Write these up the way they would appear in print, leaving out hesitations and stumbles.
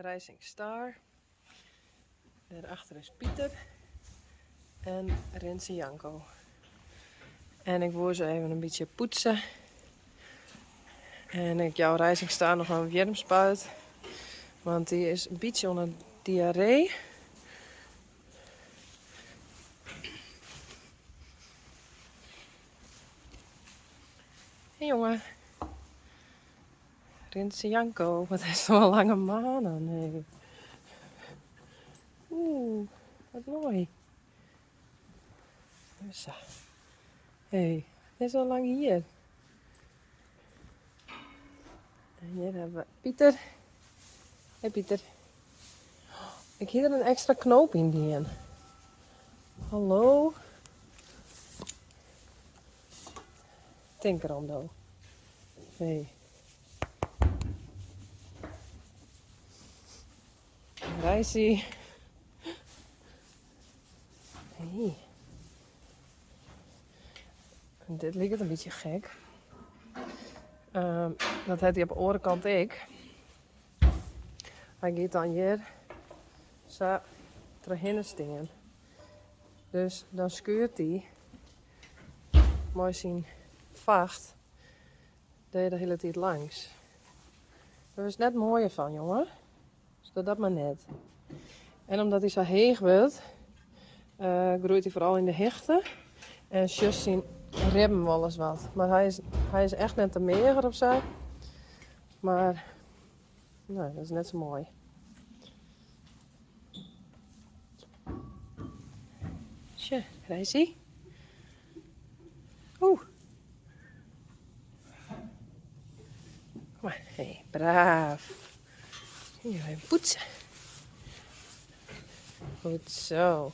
Rising Star. Daarachter is Pieter. En Rinse Janko. En ik wil ze even een beetje poetsen. En ik jouw Rising Star nog een warm spuit. Want die is een beetje onder diarree. Hé jongen. Rinse Janko. Wat is toch een lange manen. Nee. Oeh, wat mooi. Zo. Hé, hij is al lang hier. En hier hebben we Pieter. Hé Pieter. Ik hier er een extra knoop in die in. Hallo. Tinkerando. Hé. Rijsie. Hé. Dit lijkt een beetje gek. Dat heeft hij op de andere kant ik. Hij gaat dan hier zo terheen stingen. Dus dan scheurt hij met zijn vacht de hele tijd langs. Daar is net mooier van, jongen. Dus doe dat maar net. En omdat hij zo heeg wordt, groeit hij vooral in de hechten. En just zijn ribben wel eens wat. Maar hij is echt net te mager of zo. Maar nee, dat is net zo mooi. Tje, Grijsie. Oeh. Kom maar. Hé, braaf. Hier even poetsen. Goed zo.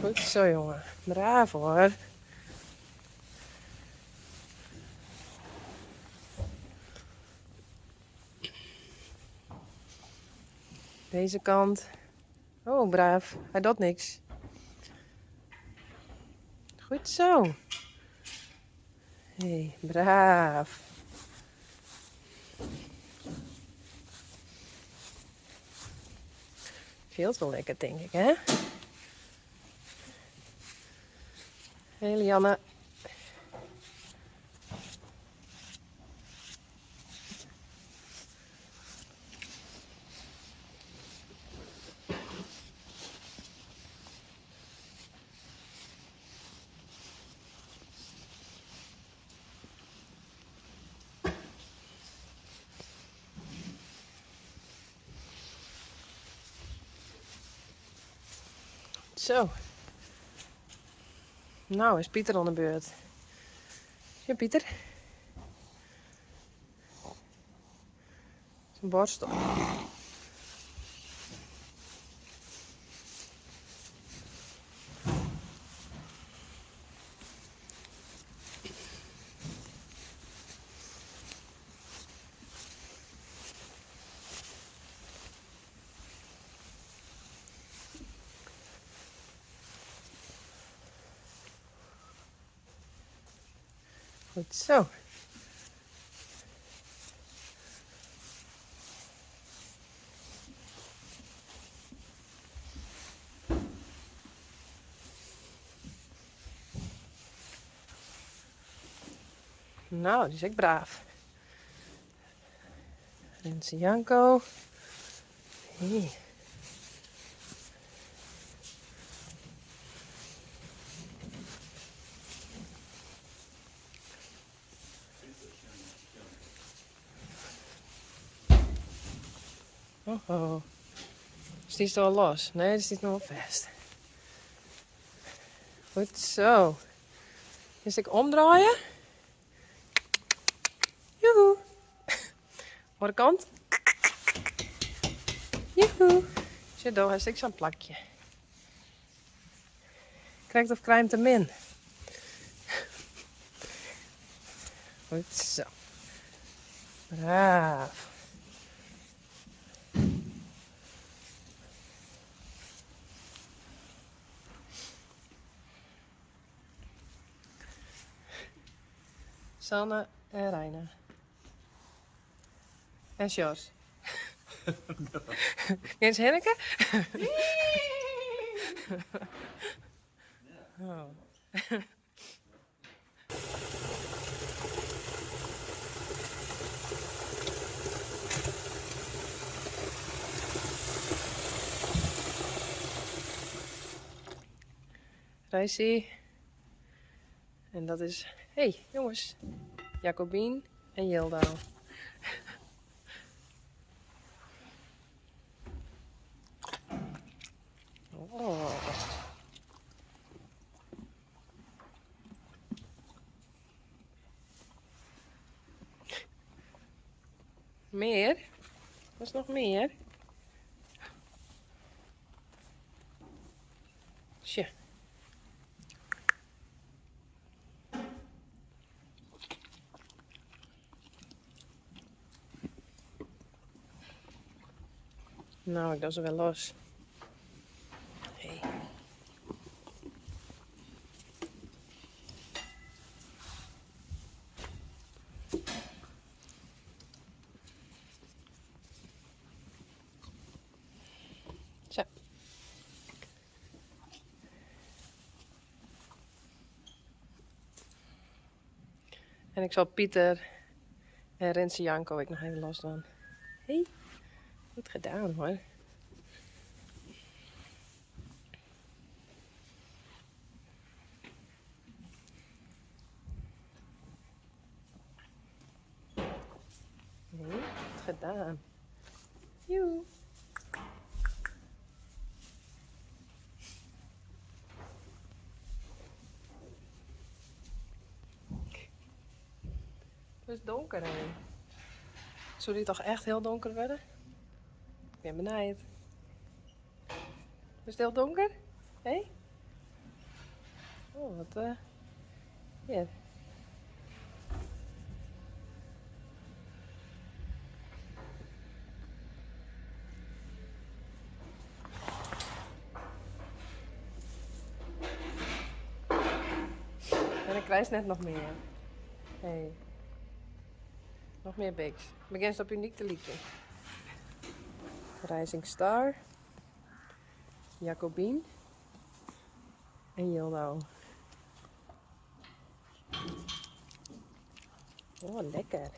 Goed zo, jongen. Braaf hoor. Deze kant. Oh, braaf. Hij doet niks. Goed zo. Hé, braaf. Veel te lekker, denk ik, hè? Hé, Lianne. Zo. Nou is Pieter aan de beurt. Ja, Pieter. Zijn borstel. Goed zo. Nou, die is echt braaf. Rinse Janko. Hey. Oh. Is die al los? Nee, die zit nog wel vast. Goed zo. Is ik omdraaien? Joehoe. Andere kant. Joehoe. Zit door, is ik zo'n plakje. Krijgt of krijgt hem in? Goed zo. Braaf. Sanne en Reina. En Sjors. Jens Henneke? Oh. Rijsie. En dat is... Hey, jongens. Jacobien en Jildaal. Oh. Meer? Was nog meer? Tja. Nou, ik doe ze wel los. Hey. Zo. En ik zal Pieter en Renze Janko ook nog even los doen. Hey, goed gedaan hoor. Nee, goed gedaan. Joe. Het is donker hè. Zou die toch echt heel donker worden? Ik ben benijd. Is het heel donker? Hé? Hey? Oh, wat hier. En ik krijg net nog meer. Hey. Nog meer bigs. Begin op uniek te lieken. Rising Star. Jacobien. En Yildo. Oh, lekker.